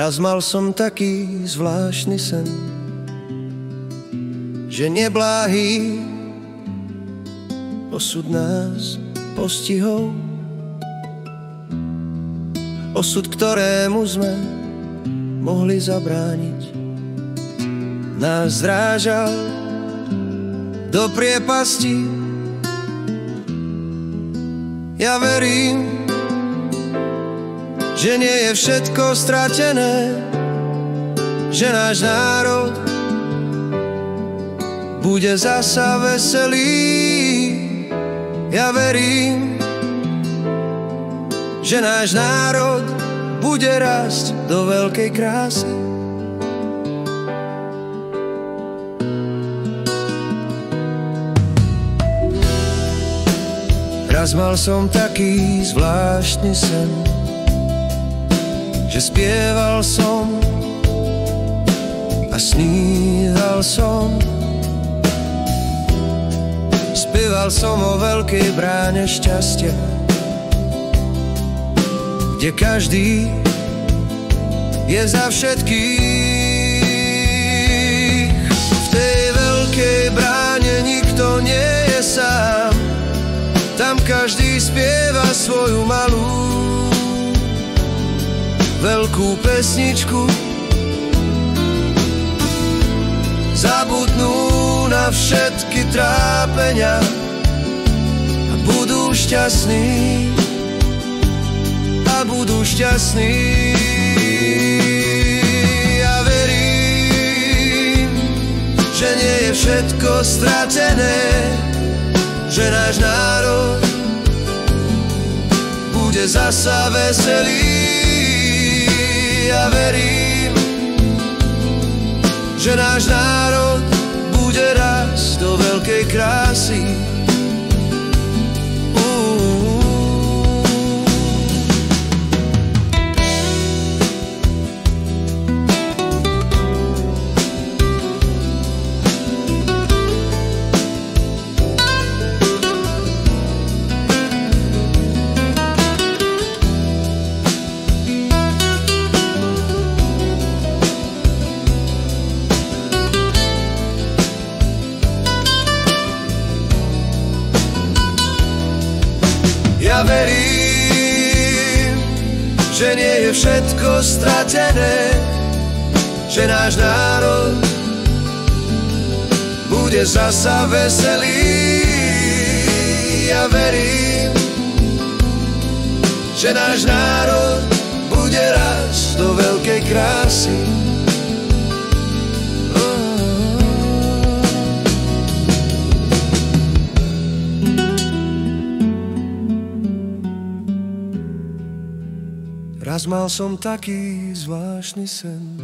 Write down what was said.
Raz mal som taký zvláštny sen, že nebláhý osud nás postihol. Osud, ktorému sme mohli zabrániť, nás zrážal do priepasti. Ja verím, že nie je všetko stratené, že náš národ bude zasa veselý. Ja verím, že náš národ bude rásť do veľkej krásy. Raz mal som taký zvláštny sen, že spieval som a sníval som. Spieval som o veľkej bráne šťastia, kde každý je za všetkých. V tej veľkej bráne nikto nie je sám, tam každý spieva svoju malú veľkú pesničku. Zabudnú na všetky trápenia a budú šťastní. A budú šťastní. Ja verím, že nie je všetko stratené, že náš národ bude zasa veselý. Ja verím, že náš národ bude rásť do veľkej krásy. Ja verím, že nie je všetko stratené, že náš národ bude zasa veselý. Ja verím, že náš národ bude rásť do veľkej krásy. Raz mal som taký zvláštny sen,